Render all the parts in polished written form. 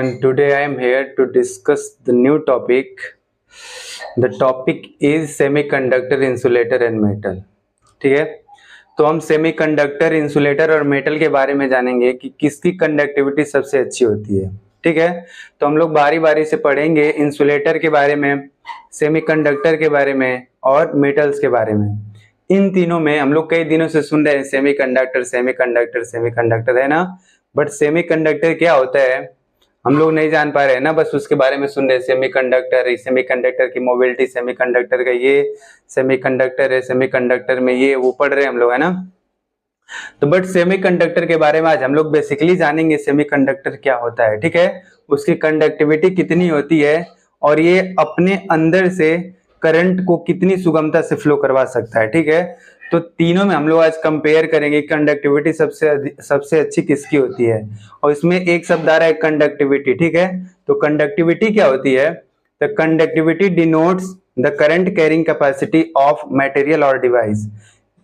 and today I am here to discuss the new topic. The topic is semiconductor, insulator and metal. ठीक है, तो हम semiconductor, insulator और metal के बारे में जानेंगे कि किसकी कंडक्टिविटी सबसे अच्छी होती है। ठीक है, तो हम लोग बारी बारी से पढ़ेंगे इंसुलेटर के बारे में, सेमीकंडक्टर के बारे में और मेटल्स के बारे में। इन तीनों में हम लोग कई दिनों से सुन रहे हैं सेमीकंडक्टर सेमीकंडक्टर सेमीकंडक्टर, है ना, बट सेमीकंडक्टर क्या होता है हम लोग नहीं जान पा रहे हैं ना, बस उसके बारे में सुन रहे हैं। सेमीकंडक्टर, सेमीकंडक्टर की मोबिलिटी, सेमीकंडक्टर का ये सेमीकंडक्टर है, सेमीकंडक्टर में ये वो पढ़ रहे हैं हम लोग, है ना। तो बट सेमीकंडक्टर के बारे में आज हम लोग बेसिकली जानेंगे सेमीकंडक्टर क्या होता है। ठीक है, उसकी कंडक्टिविटी कितनी होती है और ये अपने अंदर से करंट को कितनी सुगमता से फ्लो करवा सकता है। ठीक है, तो तीनों में हम लोग आज कंपेयर करेंगे कंडक्टिविटी सबसे अच्छी किसकी होती है, और इसमें एक शब्द आ रहा है कंडक्टिविटी। ठीक है, तो कंडक्टिविटी क्या होती है? The conductivity denotes the current carrying capacity of material और डिवाइस।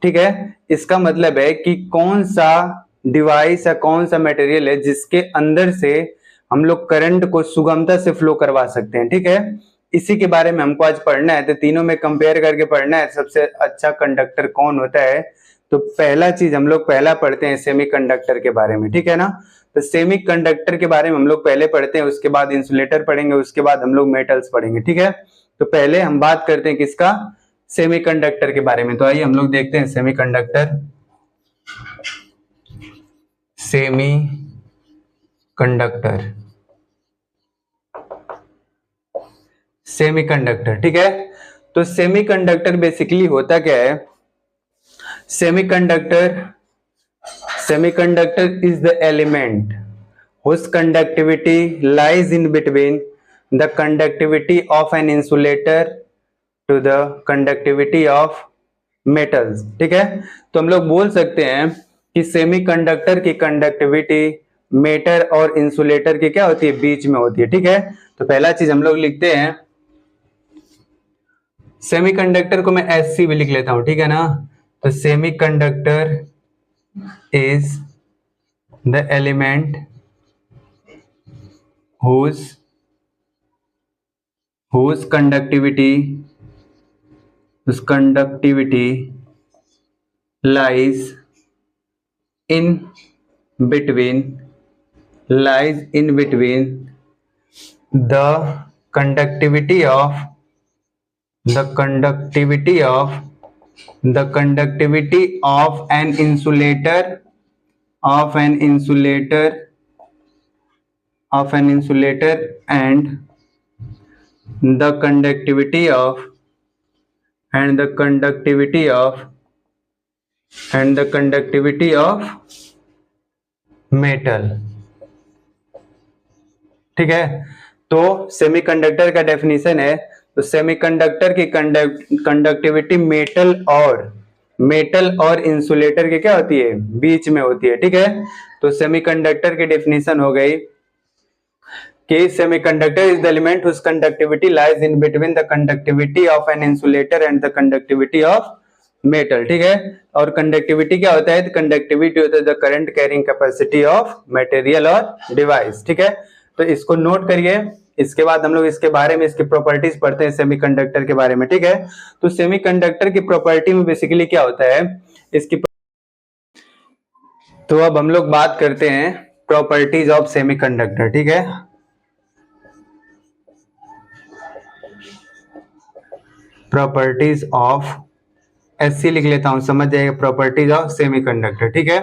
ठीक है, इसका मतलब है कि कौन सा डिवाइस या कौन सा मटेरियल है जिसके अंदर से हम लोग करंट को सुगमता से फ्लो करवा सकते हैं। ठीक है, इसी के बारे में हमको आज पढ़ना है, तो तीनों में कंपेयर करके पढ़ना है सबसे अच्छा कंडक्टर कौन होता है। तो पहला चीज हम लोग पहला पढ़ते हैं सेमीकंडक्टर के बारे में। ठीक है ना, तो सेमीकंडक्टर के बारे में हम लोग पहले पढ़ते हैं, उसके बाद इंसुलेटर पढ़ेंगे, उसके बाद हम लोग मेटल्स पढ़ेंगे। ठीक है, तो पहले हम बात करते हैं किसका? सेमीकंडक्टर के बारे में। तो आइए हम लोग देखते हैं सेमीकंडक्टर। सेमीकंडक्टर, ठीक है, तो सेमीकंडक्टर बेसिकली होता क्या है? Semiconductor is the element whose conductivity lies in between the conductivity of an insulator to the conductivity of metals। ठीक है, तो हम लोग बोल सकते हैं कि सेमीकंडक्टर की कंडक्टिविटी मेटल और इंसुलेटर की क्या होती है? बीच में होती है। ठीक है, तो पहला चीज हम लोग लिखते हैं, सेमीकंडक्टर को मैं SC भी लिख लेता हूं। ठीक है ना, तो semiconductor is the element whose conductivity lies in between the conductivity of an insulator and the conductivity of metal। ठीक है, तो सेमीकंडक्टर का डेफिनेशन है, तो सेमीकंडक्टर की कंडक्टिविटी मेटल और इंसुलेटर की क्या होती है? बीच में होती है। ठीक है, तो सेमीकंडक्टर की डेफिनेशन हो गई कि semiconductor is the element whose conductivity lies in between the conductivity of an insulator and the conductivity of metal। ठीक है, और कंडक्टिविटी क्या होता है? कंडक्टिविटी होता है the current carrying capacity of material और डिवाइस। ठीक है, तो इसको नोट करिए। इसके बाद हम लोग इसके बारे में, इसकी प्रॉपर्टीज पढ़ते हैं सेमीकंडक्टर के बारे में। ठीक है, तो सेमीकंडक्टर की प्रॉपर्टी में बेसिकली क्या होता है इसकी, तो अब हम लोग बात करते हैं प्रॉपर्टीज ऑफ सेमीकंडक्टर। ठीक है, प्रॉपर्टीज ऑफ SC लिख लेता हूं, समझ जाएगा, प्रॉपर्टीज ऑफ सेमीकंडक्टर। ठीक है,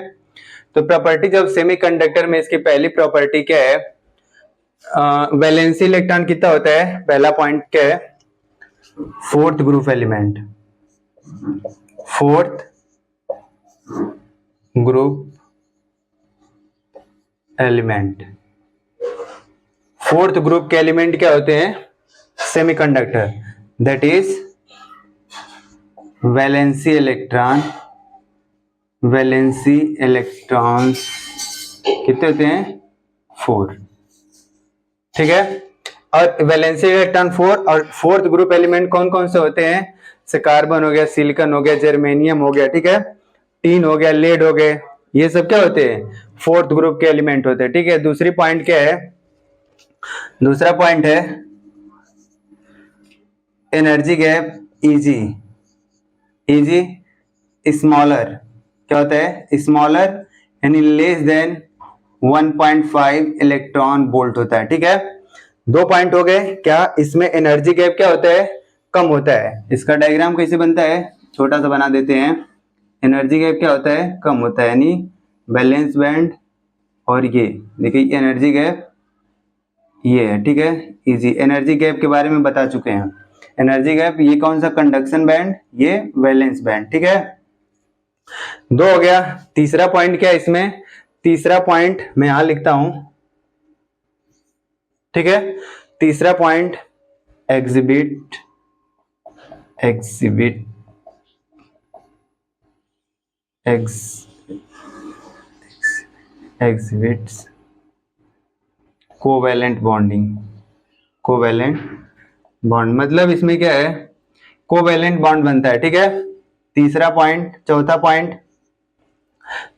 तो प्रॉपर्टीज ऑफ सेमीकंडक्टर में इसकी पहली प्रॉपर्टी क्या है? वैलेंसी इलेक्ट्रॉन कितना होता है? पहला पॉइंट क्या है? Fourth group element fourth group के एलिमेंट क्या होते हैं? Semiconductor, that is valency electrons कितने होते हैं? 4। ठीक है, और वैलेंसी इलेक्ट्रॉन 4, और फोर्थ ग्रुप एलिमेंट कौन कौन से होते हैं? से कार्बन हो गया, सिलिकॉन हो गया, जर्मेनियम हो गया, ठीक है, टीन हो गया, लेड हो गए, ये सब क्या होते हैं? फोर्थ ग्रुप के एलिमेंट होते हैं। ठीक है, दूसरी पॉइंट क्या है? दूसरा पॉइंट है energy gap easy, easy smaller, क्या होता है स्मॉलर यानी लेस देन 1.5 इलेक्ट्रॉन वोल्ट होता है। ठीक है, दो पॉइंट हो गए। क्या इसमें एनर्जी गैप क्या होता है, कम होता है। इसका डायग्राम कैसे बनता है, छोटा सा बना देते हैं। एनर्जी गैप क्या होता है, कम होता है, यानी बैलेंस बैंड और ये देखिए एनर्जी गैप ये है। ठीक है, इजी एनर्जी गैप के बारे में बता चुके हैं। एनर्जी गैप ये कौन सा, कंडक्शन बैंड, ये वैलेंस बैंड। ठीक है, दो हो गया। तीसरा पॉइंट क्या है इसमें, तीसरा पॉइंट मैं यहां लिखता हूं। ठीक है, तीसरा point exhibit, exhibit exhibits covalent bonding, covalent bond मतलब इसमें क्या है, कोवैलेंट बॉन्ड बनता है। ठीक है, तीसरा पॉइंट। चौथा पॉइंट,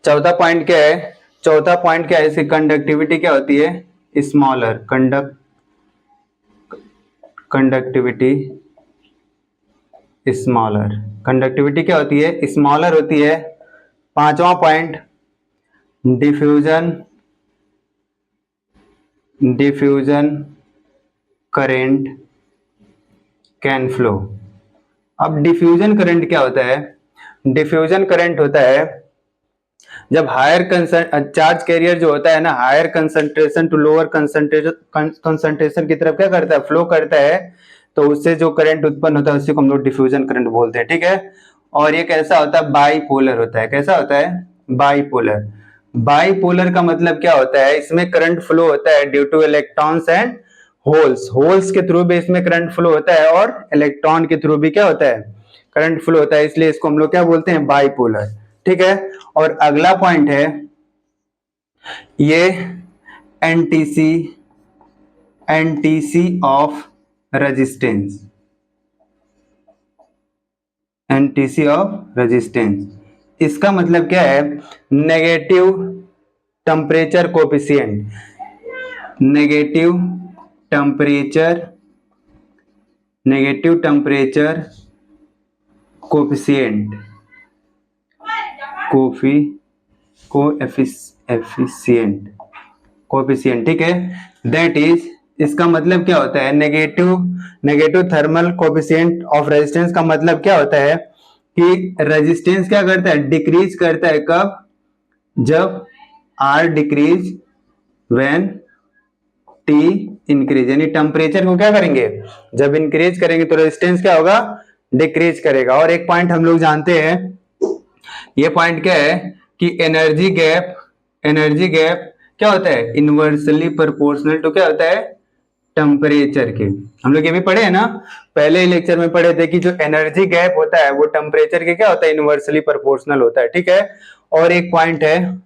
चौथा पॉइंट क्या है, चौथा पॉइंट क्या है, इसकी कंडक्टिविटी क्या होती है, स्मॉलर, कंडक्टिविटी स्मॉलर, कंडक्टिविटी क्या होती है, स्मॉलर होती है। पांचवा point diffusion, diffusion current can flow. अब डिफ्यूजन करंट क्या होता है, डिफ्यूजन करंट होता है जब हायर चार्ज कैरियर जो होता है ना, higher concentration to lower concentration की तरफ क्या करता है, फ्लो करता है, तो उससे जो करंट उत्पन्न होता है उसी को हम लोग डिफ्यूजन करंट बोलते हैं। ठीक है, और ये कैसा होता है, बाईपोलर होता है। कैसा होता है, बाईपोलर। बाईपोलर का मतलब क्या होता है, इसमें करंट फ्लो होता है due two electrons and holes, holes के थ्रू भी इसमें करंट फ्लो होता है और इलेक्ट्रॉन के थ्रू भी क्या होता है, करंट फ्लो होता है, इसलिए इसको हम लोग क्या बोलते हैं, बाईपोलर। ठीक है, और अगला पॉइंट है ये NTC, NTC of resistance, NTC of resistance. इसका मतलब क्या है, negative temperature coefficient, negative temperature, negative temperature coefficient, coefficient, coefficient. ठीक है, दैट इज, इसका मतलब क्या होता है, negative thermal coefficient of resistance का मतलब क्या होता है कि रेजिस्टेंस क्या करता है, डिक्रीज करता है। कब, जब R decrease when T increase, यानी टेम्परेचर को क्या करेंगे, जब इंक्रीज करेंगे तो रेजिस्टेंस क्या होगा, डिक्रीज करेगा। और एक पॉइंट हम लोग जानते हैं, ये पॉइंट क्या है कि एनर्जी गैप, एनर्जी गैप क्या होता है, इनवर्सली प्रोपोर्शनल टू क्या होता है, टेम्परेचर के। हम लोग ये भी पढ़े हैं ना, पहले ही लेक्चर में पढ़े थे कि जो एनर्जी गैप होता है वो टेम्परेचर के क्या होता है, इनवर्सली प्रोपोर्शनल होता है। ठीक है, और एक पॉइंट है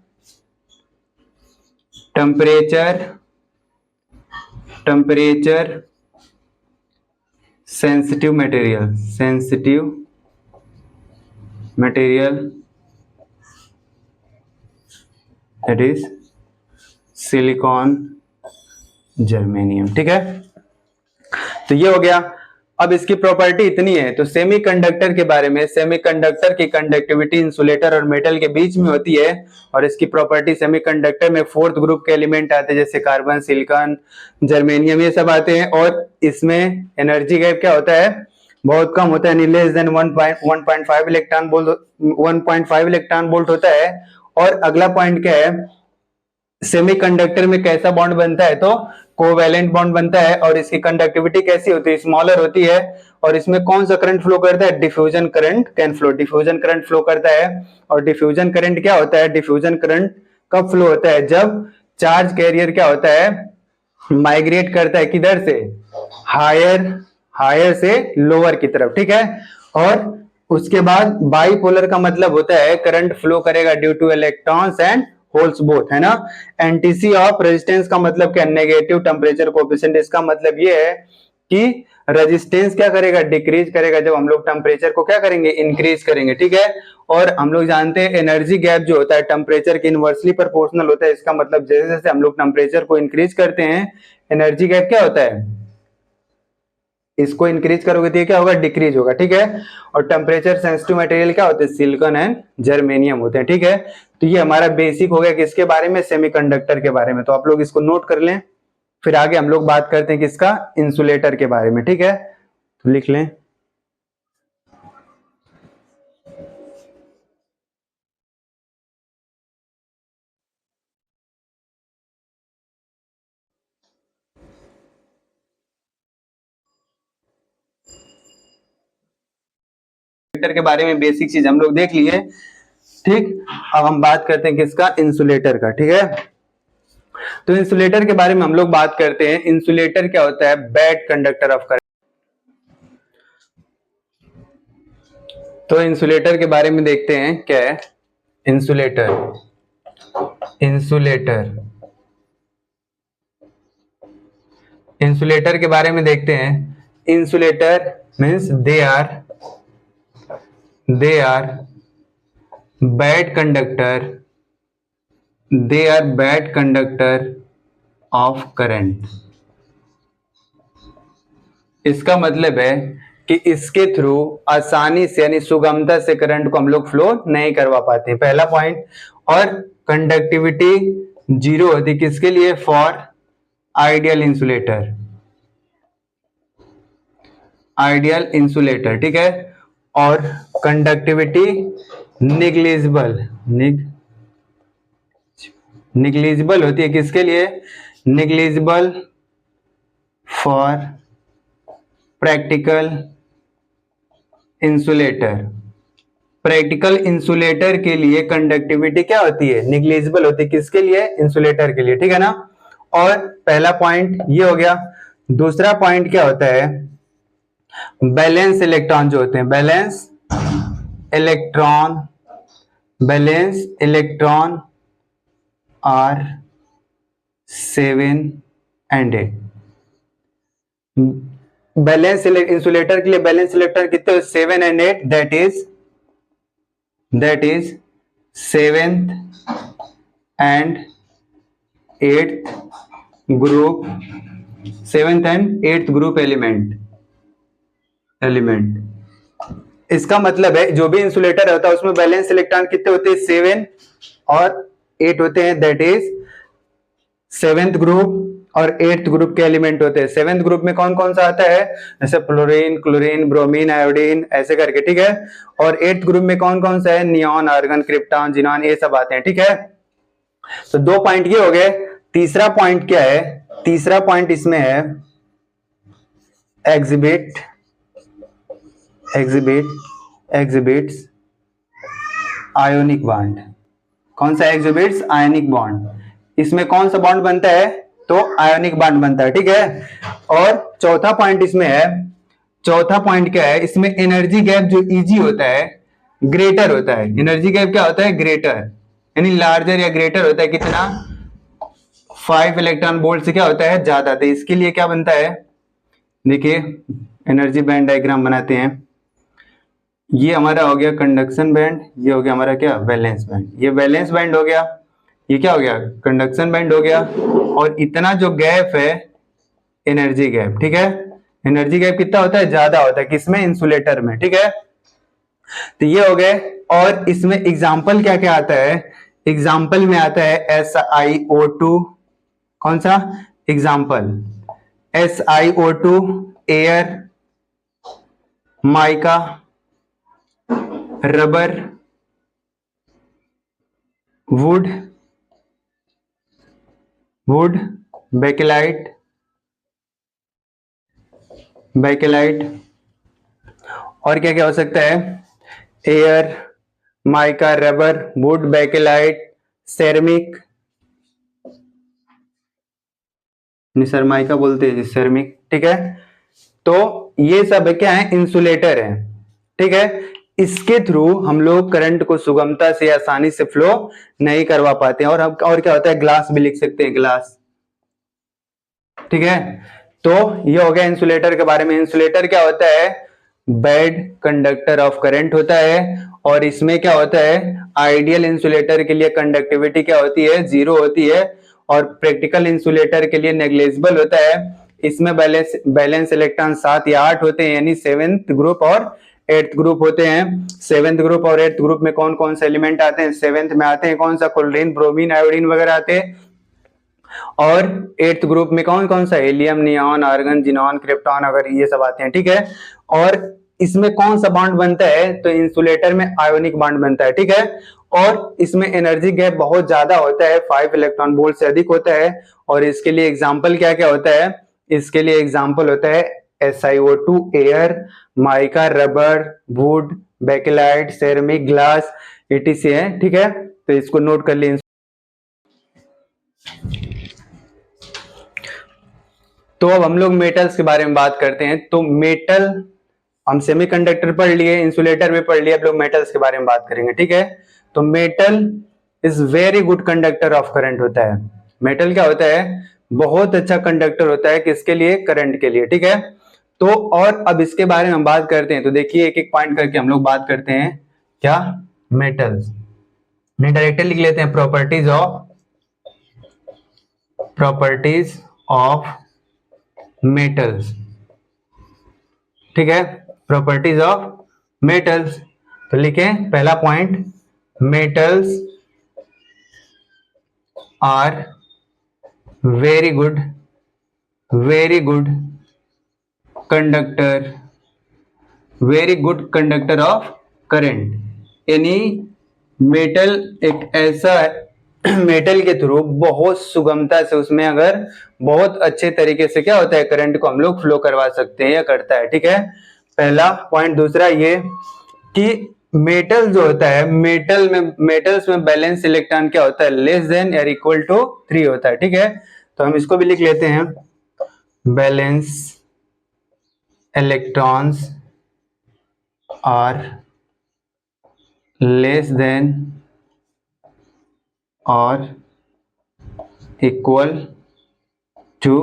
temperature, temperature sensitive material, sensitive material that is silicon, germanium. ठीक है, तो ये हो गया। अब इसकी प्रॉपर्टी इतनी है, तो सेमीकंडक्टर के बारे में, सेमीकंडक्टर की कंडक्टिविटी इंसुलेटर और मेटल के बीच में होती है, और इसकी प्रॉपर्टी सेमीकंडक्टर में फोर्थ ग्रुप के एलिमेंट आते हैं जैसे कार्बन, सिलिकॉन, जर्मेनियम, ये सब आते हैं। और इसमें एनर्जी गैप क्या होता है, बहुत कम होता है, less than 1.5 electron volt, 1.5 electron volt होता है। और अगला पॉइंट क्या है, सेमीकंडक्टर में कैसा बॉन्ड बनता है, तो कोवैलेंट बॉन्ड बनता है, और इसकी कंडक्टिविटी कैसी होती है, स्मॉलर होती है। और इसमें कौन सा करंट फ्लो करता है, diffusion current can flow, diffusion current flow करता है। और डिफ्यूजन करंट क्या होता है, डिफ्यूजन करंट कब फ्लो होता है, जब चार्ज कैरियर क्या होता है, माइग्रेट करता है किधर से, हायर, हायर से लोअर की तरफ। ठीक है, और उसके बाद बाईपोलर का मतलब होता है करंट फ्लो करेगा due two electrons and holes both, है ना। एनटीसी ऑफ रेजिस्टेंस का मतलब क्या, नेगेटिव टेम्परेचर कोएफिशिएंट। इसका मतलब ये है कि रेजिस्टेंस क्या करेगा, डिक्रीज करेगा जब हम लोग टेम्परेचर को क्या करेंगे, इंक्रीज करेंगे, ठीक है। और हम लोग जानते हैं एनर्जी गैप जो होता है टेम्परेचर के इनवर्सली प्रोपोर्शनल होता है। इसका मतलब जैसे जैसे हम लोग टेम्परेचर को इंक्रीज करते हैं, एनर्जी गैप क्या होता है, इसको इंक्रीज करोगे तो ये क्या होगा, डिक्रीज होगा, ठीक है। और टेम्परेचर सेंसिटिव मटेरियल क्या होते हैं, सिलिकॉन एंड जर्मेनियम होते हैं, ठीक है। तो ये हमारा बेसिक हो गया किसके बारे में, सेमीकंडक्टर के बारे में। तो आप लोग इसको नोट कर लें, फिर आगे हम लोग बात करते हैं किसका, इंसुलेटर के बारे में, ठीक है। तो लिख लें, के बारे में बेसिक चीज हम लोग देख लिए, ठीक। अब हम बात करते हैं किसका, इंसुलेटर का, ठीक है। तो इंसुलेटर के बारे में हम लोग बात करते हैं। इंसुलेटर क्या होता है, बैड कंडक्टर ऑफ करंट। तो इंसुलेटर के बारे में देखते हैं क्या है, इंसुलेटर, इंसुलेटर, इंसुलेटर के बारे में देखते हैं। Insulator means they are bad conductor, they are bad conductor of current. इसका मतलब है कि इसके थ्रू आसानी से यानी सुगमता से करंट को हम लोग फ्लो नहीं करवा पाते, पहला पॉइंट। और कंडक्टिविटी जीरो होती किसके लिए, for ideal insulator, ideal insulator, ठीक है। और कंडक्टिविटी निग्लिजिबल, निग्लिजिबल होती है किसके लिए, negligible for practical insulator. Practical insulator के लिए कंडक्टिविटी क्या होती है, निग्लिजिबल होती है किसके लिए, इंसुलेटर के लिए, ठीक है ना। और पहला पॉइंट ये हो गया। दूसरा पॉइंट क्या होता है, बैलेंस इलेक्ट्रॉन जो होते हैं, balance electron, balance electron are 7 and 8। Balance insulator के लिए बैलेंस इलेक्ट्रॉन कितने, 7 and 8, that is 7th and 8th group, 7th and 8th group element. इसका मतलब है जो भी इंसुलेटर होता है उसमें बैलेंस इलेक्ट्रॉन कितने होते हैं, 7 और 8 होते हैं, दैट इज 7th ग्रुप और 8th ग्रुप के एलिमेंट होते हैं। 7th ग्रुप में कौन कौन सा आता है, जैसे फ्लोरीन, क्लोरीन, ब्रोमीन, आयोडीन, ऐसे करके, ठीक है। और 8th ग्रुप में कौन कौन सा है, नियॉन, आर्गन, क्रिप्टॉन, जिनॉन, ये सब आते हैं, ठीक है। तो 2 पॉइंट ये हो गए। तीसरा पॉइंट क्या है, तीसरा पॉइंट इसमें है एग्जिबिट्स आयोनिक बॉन्ड। कौन सा एग्जिबिट्स, आयोनिक बॉन्ड। इसमें कौन सा बॉन्ड बनता है, तो आयोनिक बॉन्ड बनता है, ठीक है। और चौथा पॉइंट इसमें है, चौथा पॉइंट क्या है, इसमें एनर्जी गैप जो ईजी होता है, ग्रेटर होता है। एनर्जी गैप क्या होता है, ग्रेटर, यानी लार्जर या ग्रेटर होता है, कितना, 5 इलेक्ट्रॉन वोल्ट से क्या होता है, ज्यादा। तो इसके लिए क्या बनता है, देखिए एनर्जी बैंड डायग्राम बनाते हैं। ये हमारा हो गया कंडक्शन बैंड, ये हो गया हमारा क्या, वैलेंस बैंड। ये वैलेंस बैंड हो गया, ये क्या हो गया, कंडक्शन बैंड हो गया। और इतना जो गैप है, एनर्जी गैप, ठीक है। एनर्जी गैप कितना होता है, ज्यादा होता है, किसमें, इंसुलेटर में, ठीक है। तो ये हो गए। और इसमें एग्जाम्पल क्या क्या आता है, एग्जाम्पल में आता है SiO2, कौन सा example, SiO2, air, mica, rubber, would, bakelite, और क्या क्या हो सकता है, air, mica, rubber, would, bakelite, ceramic, sir mica बोलते हैं सेरेमिक, ठीक है। तो ये सब क्या है, इंसुलेटर है, ठीक है। इसके थ्रू हम लोग करंट को सुगमता से आसानी से फ्लो नहीं करवा पाते हैं। और क्या होता है, ग्लास भी लिख सकते हैं, ग्लास, ठीक है। तो ये हो गया इंसुलेटर के बारे में। इंसुलेटर क्या होता है? बैड कंडक्टर ऑफ करंट होता है। और इसमें क्या होता है? आइडियल इंसुलेटर के लिए कंडक्टिविटी क्या होती है? 0 होती है। और प्रैक्टिकल इंसुलेटर के लिए नेग्लिजिबल होता है। इसमें बैलेंस इलेक्ट्रॉन 7 या 8 होते हैं, यानी 7th ग्रुप और 8th ग्रुप होते हैं। 7th ग्रुप और 8th ग्रुप में कौन कौन से एलिमेंट आते हैं? 7th में आते हैं कौन सा? क्लोरीन, ब्रोमीन, आयोडीन वगैरह आते हैं। और 8th ग्रुप में कौन कौन सा? Helium, neon, argon, xenon, krypton वगैरह ये सब आते हैं, ठीक है। और इसमें कौन सा बॉन्ड बनता है? तो इंसुलेटर में आयोनिक बॉन्ड बनता है, ठीक है। और इसमें एनर्जी गैप बहुत ज्यादा होता है, 5 इलेक्ट्रॉन वोल्ट से अधिक होता है। और इसके लिए एग्जाम्पल क्या क्या होता है? इसके लिए एग्जाम्पल होता है SiO2 air, mica rubber, would, bakelite, ceramic, glass, etc है, ठीक है। तो इसको नोट कर लीजिए। तो अब हम लोग मेटल्स के बारे में बात करते हैं। तो मेटल हम सेमीकंडक्टर पढ़ लिए, इंसुलेटर भी पढ़ लिए, अब लोग मेटल्स के बारे में बात करेंगे, ठीक है। तो metal is very good conductor of current होता है। मेटल क्या होता है? बहुत अच्छा कंडक्टर होता है, किसके लिए? करंट के लिए, ठीक है। तो और अब इसके बारे में हम बात करते हैं। तो देखिए एक एक पॉइंट करके हम लोग बात करते हैं। क्या? मेटल्स। डायरेक्टली लिख लेते हैं, प्रॉपर्टीज ऑफ मेटल्स, ठीक है। Properties of metals. तो लिखें पहला point, metals are very good conductor of current. यानी मेटल एक ऐसा मेटल के थ्रू बहुत सुगमता से उसमें अगर बहुत अच्छे तरीके से क्या होता है? करंट को हम लोग फ्लो करवा सकते हैं या करता है, ठीक है। पहला पॉइंट। दूसरा ये कि मेटल जो होता है, मेटल्स में बैलेंस इलेक्ट्रॉन क्या होता है? लेस देन या इक्वल टू 3 होता है, ठीक है। तो हम इसको भी लिख लेते हैं, balance electrons are less than और इक्वल टू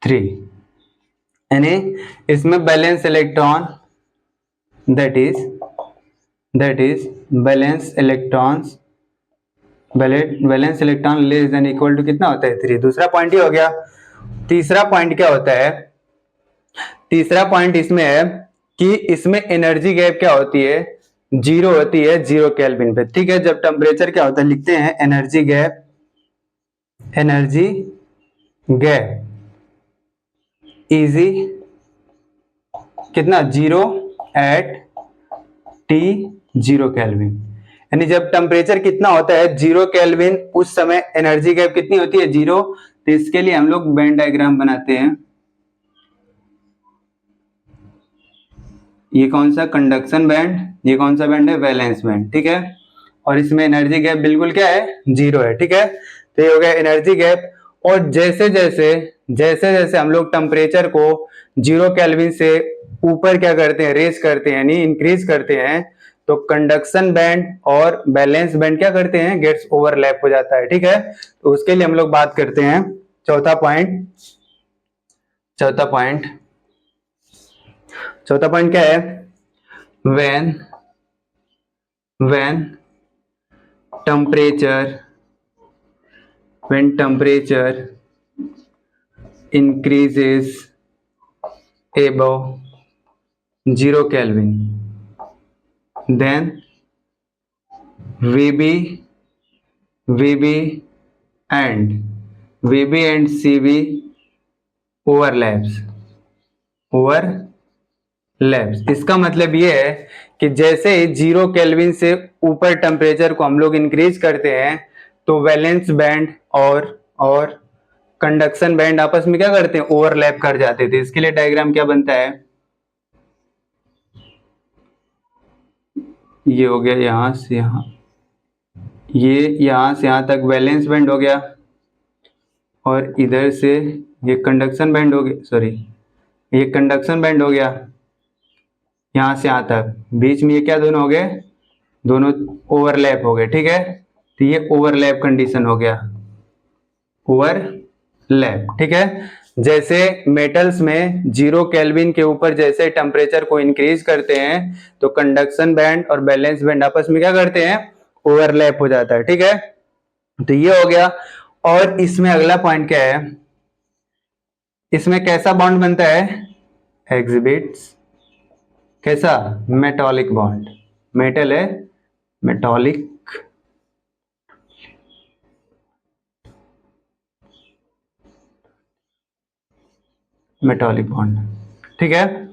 3। यानी इसमें balance electron that is balance electron less than equal to कितना होता है? 3। दूसरा पॉइंट ही हो गया। तीसरा पॉइंट क्या होता है? तीसरा पॉइंट इसमें है कि इसमें एनर्जी गैप क्या होती है? 0 होती है, 0 केल्विन पे, ठीक है। जब टेम्परेचर क्या होता है? लिखते हैं एनर्जी गैप इजी कितना? 0 एट T 0 केल्विन। यानी जब टेम्परेचर कितना होता है? 0 केल्विन, उस समय एनर्जी गैप कितनी होती है? 0। तो इसके लिए हम लोग बैंड डायग्राम बनाते हैं। ये कौन सा? Conduction band. ये कौन सा बैंड है? वैलेंस बैंड, ठीक है। और इसमें एनर्जी गैप बिल्कुल क्या है? 0 है, ठीक है। तो ये हो गया एनर्जी गैप। और जैसे जैसे हम लोग टेम्परेचर को 0 केल्विन से ऊपर क्या करते हैं? रेज करते हैं, यानी इंक्रीज करते हैं, तो कंडक्शन बैंड और बैलेंस बैंड क्या करते हैं? गेट्स ओवरलैप हो जाता है, ठीक है। तो उसके लिए हम लोग बात करते हैं चौथा पॉइंट क्या है? when temperature increases above 0 Kelvin, then VB and CV overlaps। इसका मतलब ये है कि जैसे 0 केल्विन से ऊपर टेम्परेचर को हम लोग इंक्रीज करते हैं, तो वैलेंस बैंड और कंडक्शन बैंड आपस में क्या करते हैं? ओवरलैप कर जाते थे। इसके लिए डायग्राम क्या बनता है? ये हो गया यहां से यहां, ये यहां से यहां तक वैलेंस बैंड हो गया, और इधर से ये कंडक्शन बैंड हो गया, सॉरी ये कंडक्शन बैंड हो गया यहां से यहां तक। बीच में ये क्या दोनों हो गए? दोनों ओवरलैप हो गए, ठीक है। तो ये ओवरलैप कंडीशन हो गया, ओवरलैप, ठीक है। जैसे मेटल्स में 0 केल्विन के ऊपर जैसे टेम्परेचर को इंक्रीज करते हैं तो कंडक्शन बैंड और बैलेंस बैंड आपस में क्या करते हैं, ओवरलैप हो जाता है, ठीक है। तो ये हो गया। और इसमें अगला पॉइंट क्या है, इसमें कैसा बॉन्ड बनता है, एग्जिबिट्स कैसा, मेटॉलिक बॉन्ड, मेटल है मेटॉलिक मेटॉलिक बॉन्ड, ठीक है।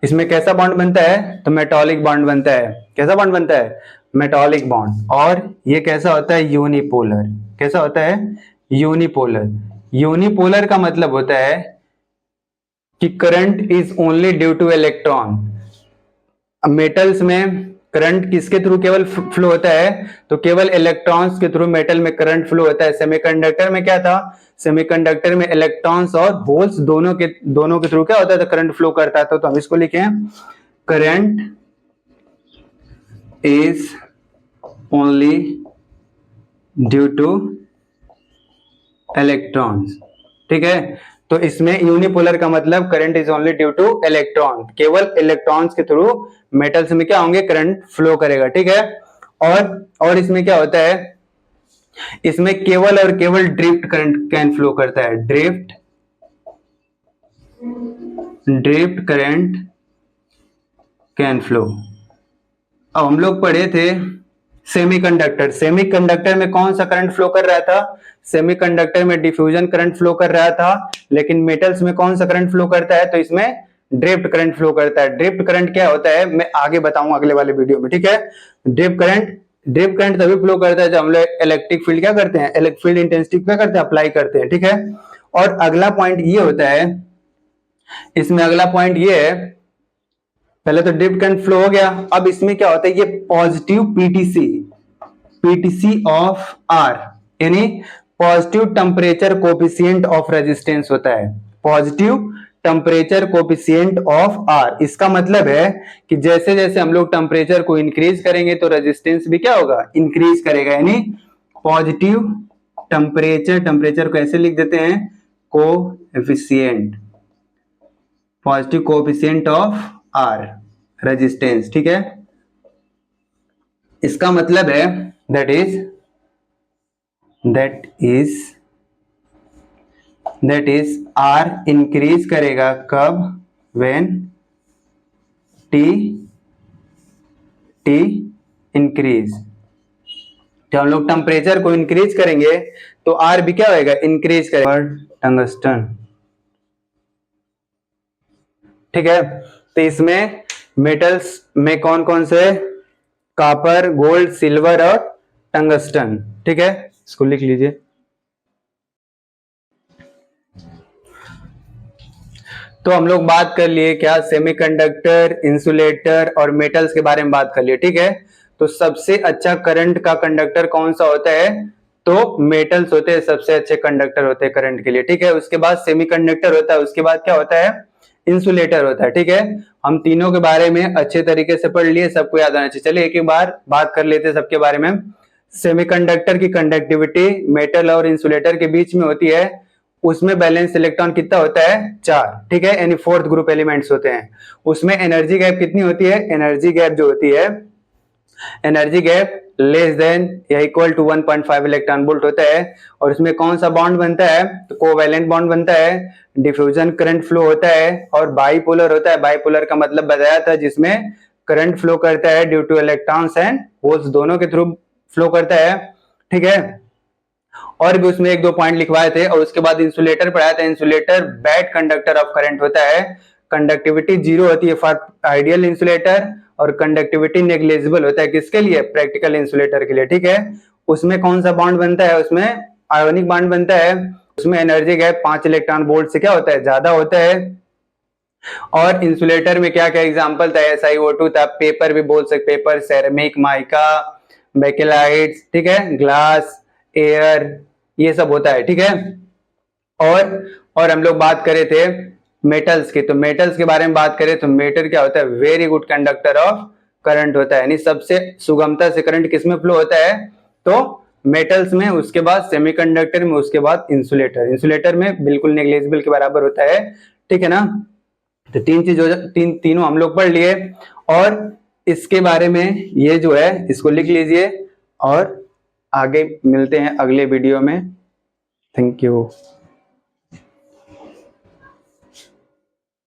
इसमें कैसा बॉन्ड बनता है, तो मेटॉलिक बॉन्ड बनता है। कैसा बॉन्ड बनता है, मेटॉलिक बॉन्ड। और ये कैसा होता है, यूनिपोलर। कैसा होता है, यूनिपोलर। यूनिपोलर का मतलब होता है कि current is only due two electron. Metals में करंट किसके थ्रू केवल फ्लो होता है, तो केवल इलेक्ट्रॉन्स के थ्रू मेटल में करंट फ्लो होता है। सेमीकंडक्टर में क्या था, सेमीकंडक्टर में इलेक्ट्रॉन्स और होल्स दोनों के थ्रू क्या होता था, करंट फ्लो करता था। तो हम इसको लिखे current is only due two electrons, ठीक है। तो इसमें यूनिपोलर का मतलब current is only due two electron, केवल इलेक्ट्रॉन्स के थ्रू मेटल्स में क्या होंगे, करंट फ्लो करेगा, ठीक है। और इसमें क्या होता है, इसमें केवल और केवल ड्रिफ्ट करंट कैन फ्लो करता है। Drift current can flow. अब हम लोग पढ़े थे सेमीकंडक्टर। सेमीकंडक्टर में कौन सा करंट फ्लो कर रहा था, सेमीकंडक्टर में डिफ्यूजन करंट फ्लो कर रहा था। लेकिन मेटल्स में कौन सा करंट फ्लो करता है, तो इसमें ड्रिफ्ट करंट फ्लो करता है। ड्रिफ्ट करंट क्या होता है, मैं आगे बताऊंगा अगले वाले वीडियो में, ठीक है। ड्रिफ्ट करंट तभी फ्लो करता है जब हम लोग इलेक्ट्रिक फील्ड क्या करते हैं, इलेक्ट्रिक फील्ड इंटेंसिटी क्या करते हैं, अप्लाई करते हैं, ठीक है। और अगला पॉइंट ये होता है, इसमें अगला पॉइंट ये है, पहले तो ड्रिफ्ट करंट फ्लो हो गया। अब इसमें क्या होता है, ये पॉजिटिव पीटीसी ऑफ आर, यानी positive temperature coefficient of resistance होता है। Positive temperature coefficient of R, इसका मतलब है कि जैसे जैसे हम लोग टेम्परेचर को इंक्रीज करेंगे तो रेजिस्टेंस भी क्या होगा, इंक्रीज करेगा। यानी पॉजिटिव टेम्परेचर को ऐसे लिख देते हैं, coefficient, positive coefficient of R resistance, ठीक है। इसका मतलब है दैट इज आर इंक्रीज करेगा कब, व्हेन टी इंक्रीज। जब हम लोग टेम्परेचर को इंक्रीज करेंगे तो आर भी क्या होएगा, इंक्रीज करेगा। टंगस्टन, ठीक है। तो इसमें मेटल्स में कौन कौन से, कॉपर, गोल्ड, सिल्वर और टंगस्टन, ठीक है। इसको लिख लीजिए। तो हम लोग बात कर लिए क्या, सेमीकंडक्टर, इंसुलेटर और मेटल्स के बारे में बात कर लिए, ठीक है। तो सबसे अच्छा करंट का कंडक्टर कौन सा होता है, तो मेटल्स होते हैं, सबसे अच्छे कंडक्टर होते हैं करंट के लिए, ठीक है। उसके बाद सेमीकंडक्टर होता है, उसके बाद क्या होता है, इंसुलेटर होता है, ठीक है। हम तीनों के बारे में अच्छे तरीके से पढ़ लिए, सबको याद आना चाहिए। चलिए एक एक बार बात कर लेते हैं सबके बारे में। सेमीकंडक्टर की कंडक्टिविटी मेटल और इंसुलेटर के बीच में होती है, उसमें बैलेंस इलेक्ट्रॉन कितना होता है, 4, ठीक है। यानी फोर्थ ग्रुप एलिमेंट्स होते हैं। उसमें एनर्जी गैप कितनी होती है, एनर्जी गैप जो होती है, एनर्जी गैप लेस देन या इक्वल टू 1.5 इलेक्ट्रॉन वोल्ट होता है। और इसमें कौन सा बॉन्ड बनता है, तो कोवैलेंट बॉन्ड बनता है। डिफ्यूजन करंट फ्लो होता है और बाइपोलर होता है। बाइपोलर का मतलब बताया था, जिसमें करंट फ्लो करता है due two electrons and holes दोनों के थ्रू फ्लो करता है, ठीक है। और भी उसमें एक दो पॉइंट लिखवाए थे। और उसके बाद इंसुलेटर पढ़ाया था। Insulator bad conductor of current होता है, कंडक्टिविटी 0 होती है फॉर आइडियल इंसुलेटर, और कंडक्टिविटी नेग्लिजिबल होता है किसके लिए, प्रैक्टिकल इंसुलेटर के लिए, ठीक है। उसमें कौन सा बॉन्ड बनता है, उसमें आयोनिक बॉन्ड बनता है। उसमें एनर्जी गैप 5 इलेक्ट्रॉन वोल्ट से क्या होता है, ज्यादा होता है। और इंसुलेटर में क्या क्या एग्जांपल था, SiO2 था, पेपर भी बोल सकते, पेपर, सेरेमिक, माइका, बेकेलाइट्स, ठीक है, ग्लास, एयर, ये सब होता है, ठीक है। और हम लोग बात करे थे मेटल्स की, तो मेटल्स के बारे में बात करें तो मेटल क्या होता है, very good conductor of current होता है। यानी सबसे सुगमता से करंट किसमें फ्लो होता है, तो मेटल्स में, उसके बाद सेमीकंडक्टर में, उसके बाद इंसुलेटर। इंसुलेटर में बिल्कुल नेग्लिजिबल के बराबर होता है, ठीक है ना। तो तीन चीज हो तीनों हम लोग पढ़ लिए, और इसके बारे में ये जो है इसको लिख लीजिए, और आगे मिलते हैं अगले वीडियो में। Thank you.